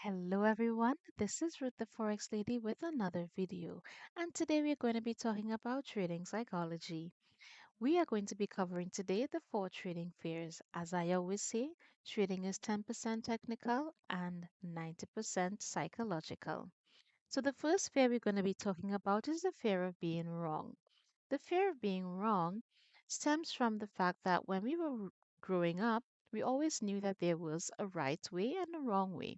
Hello everyone, this is Ruth the Forex Lady with another video, and today we're going to be talking about trading psychology. We are going to be covering today the four trading fears. As I always say, trading is 10% technical and 90% psychological. So the first fear we're going to be talking about is the fear of being wrong. The fear of being wrong stems from the fact that when we were growing up, we always knew that there was a right way and a wrong way.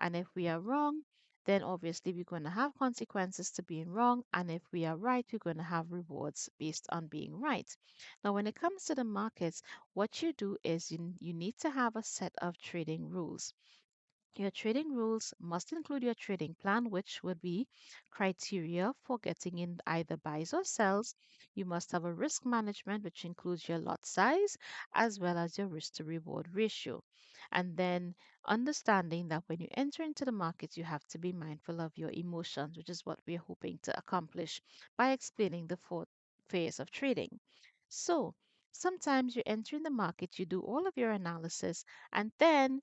And if we are wrong, then obviously we're going to have consequences to being wrong. And if we are right, we're going to have rewards based on being right. Now, when it comes to the markets, what you do is you need to have a set of trading rules. Your trading rules must include your trading plan, which would be criteria for getting in either buys or sells. You must have a risk management, which includes your lot size as well as your risk to reward ratio. And then understanding that when you enter into the market, you have to be mindful of your emotions, which is what we're hoping to accomplish by explaining the four phase of trading. So, sometimes you enter in the market, you do all of your analysis, and then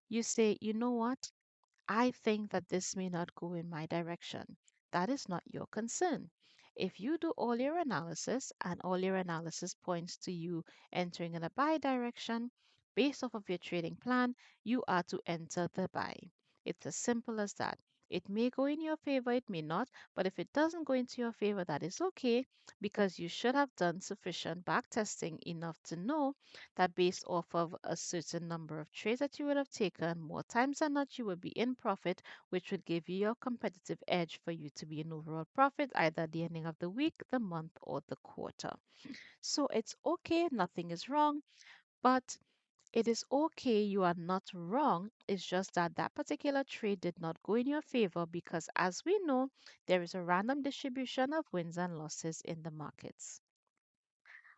you say, you know what? I think that this may not go in my direction. That is not your concern. If you do all your analysis and all your analysis points to you entering in a buy direction, based off of your trading plan, you are to enter the buy. It's as simple as that. It may go in your favor, it may not, but if it doesn't go into your favor, that is okay because you should have done sufficient back testing enough to know that based off of a certain number of trades that you would have taken, more times than not, you would be in profit, which would give you your competitive edge for you to be in overall profit either at the ending of the week, the month, or the quarter. So it's okay, nothing is wrong, but it is okay, you are not wrong. It's just that that particular trade did not go in your favor because, as we know, there is a random distribution of wins and losses in the markets.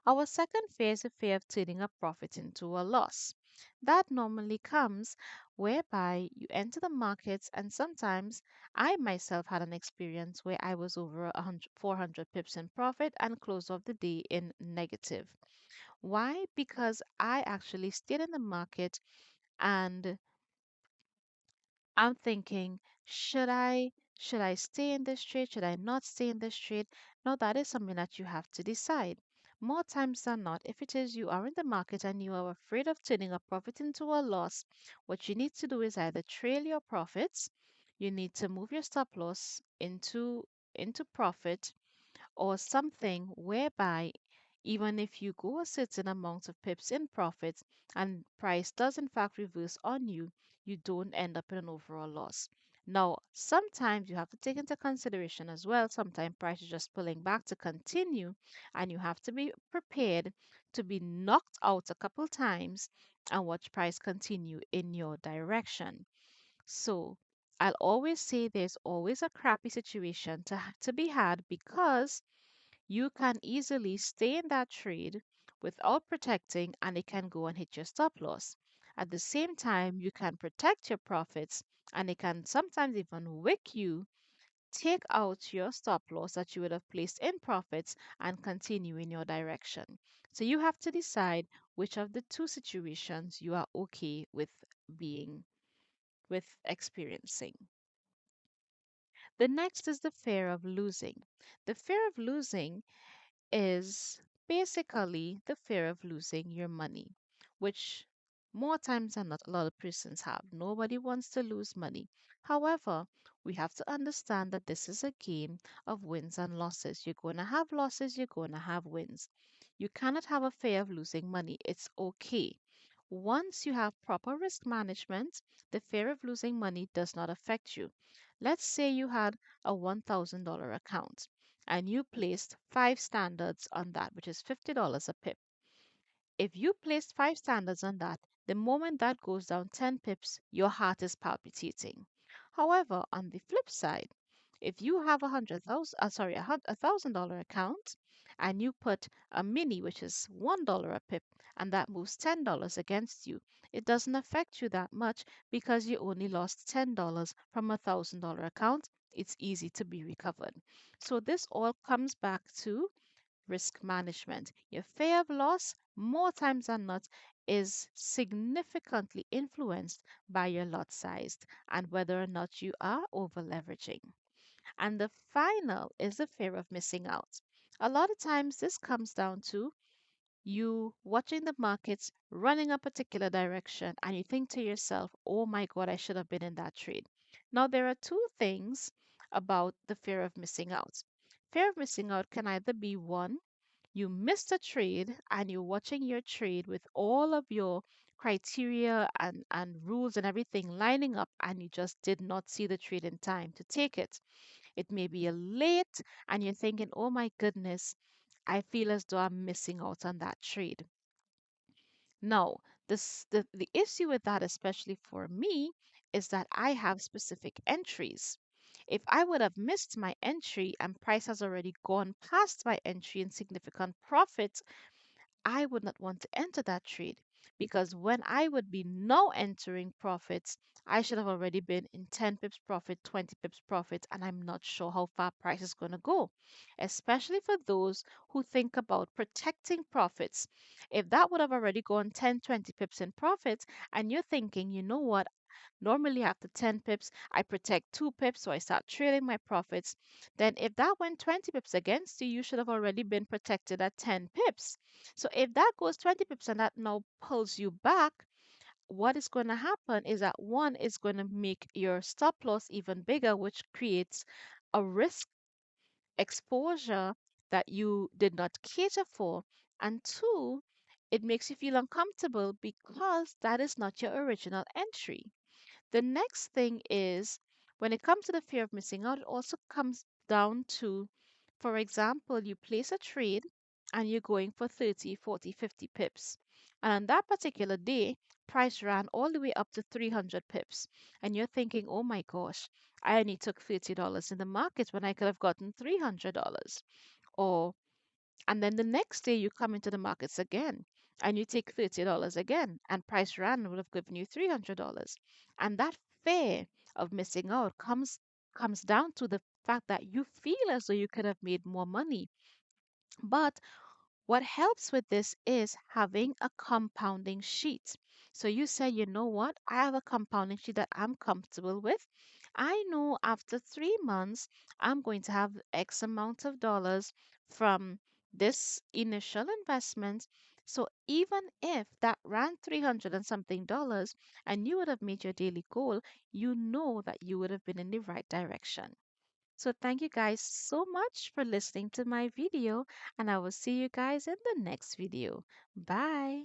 Our second fear is a fear of turning a profit into a loss. That normally comes whereby you enter the markets, and sometimes I myself had an experience where I was over 100, 400 pips in profit and closed off the day in negative. Why? Because I actually stayed in the market and I'm thinking, should I stay in this trade? Should I not stay in this trade? Now that is something that you have to decide. More times than not, if it is you are in the market and you are afraid of turning a profit into a loss, what you need to do is either trail your profits, you need to move your stop loss into profit, or something whereby even if you go a certain amount of pips in profits and price does in fact reverse on you, you don't end up in an overall loss. Now, sometimes you have to take into consideration as well, sometimes price is just pulling back to continue, and you have to be prepared to be knocked out a couple times and watch price continue in your direction. So, I'll always say there's always a crappy situation to be had because you can easily stay in that trade without protecting and it can go and hit your stop loss. At the same time, you can protect your profits and it can sometimes even wick you, take out your stop loss that you would have placed in profits and continue in your direction. So you have to decide which of the two situations you are okay with being with experiencing. The next is the fear of losing. The fear of losing is basically the fear of losing your money, which more times than not a lot of persons have. Nobody wants to lose money. However, we have to understand that this is a game of wins and losses. You're going to have losses, you're going to have wins. You cannot have a fear of losing money. It's okay. Once you have proper risk management, the fear of losing money does not affect you. Let's say you had a $1,000 account and you placed five standards on that, which is $50 a pip. If you placed five standards on that, the moment that goes down 10 pips, your heart is palpitating. However, on the flip side, if you have $1,000 account and you put a mini, which is $1 a pip, and that moves $10 against you, it doesn't affect you that much because you only lost $10 from $1,000 account. It's easy to be recovered. So this all comes back to risk management. Your fear of loss, more times than not, is significantly influenced by your lot size and whether or not you are over leveraging. And the final is the fear of missing out. A lot of times, this comes down to you watching the markets running a particular direction and you think to yourself, oh my God, I should have been in that trade. Now, there are two things about the fear of missing out. Fear of missing out can either be one, you missed a trade and you're watching your trade with all of your criteria and rules and everything lining up and you just did not see the trade in time to take it. It may be a late and you're thinking, oh my goodness, I feel as though I'm missing out on that trade. No, the issue with that, especially for me, is that I have specific entries. If I would have missed my entry and price has already gone past my entry in significant profit, I would not want to enter that trade because when I would be now entering profits, I should have already been in 10 pips profit, 20 pips profit, and I'm not sure how far price is going to go, especially for those who think about protecting profits. If that would have already gone 10, 20 pips in profits, and you're thinking, you know what, normally after 10 pips, I protect 2 pips, so I start trailing my profits. Then if that went 20 pips against you, you should have already been protected at 10 pips. So if that goes 20 pips and that now pulls you back, what is going to happen is that one is going to make your stop loss even bigger, which creates a risk exposure that you did not cater for. And two, it makes you feel uncomfortable because that is not your original entry. The next thing is when it comes to the fear of missing out, it also comes down to, for example, you place a trade and you're going for 30, 40, 50 pips. And on that particular day, price ran all the way up to 300 pips. And you're thinking, oh my gosh, I only took $30 in the market when I could have gotten $300. Or and then the next day you come into the markets again and you take $30 again and price ran would have given you $300. And that fear of missing out comes down to the fact that you feel as though you could have made more money. But what helps with this is having a compounding sheet. So you say, you know what? I have a compounding sheet that I'm comfortable with. I know after 3 months, I'm going to have X amount of dollars from this initial investment. So even if that ran 300 and something dollars and you would have made your daily goal, you know that you would have been in the right direction. So thank you guys so much for listening to my video and I will see you guys in the next video. Bye.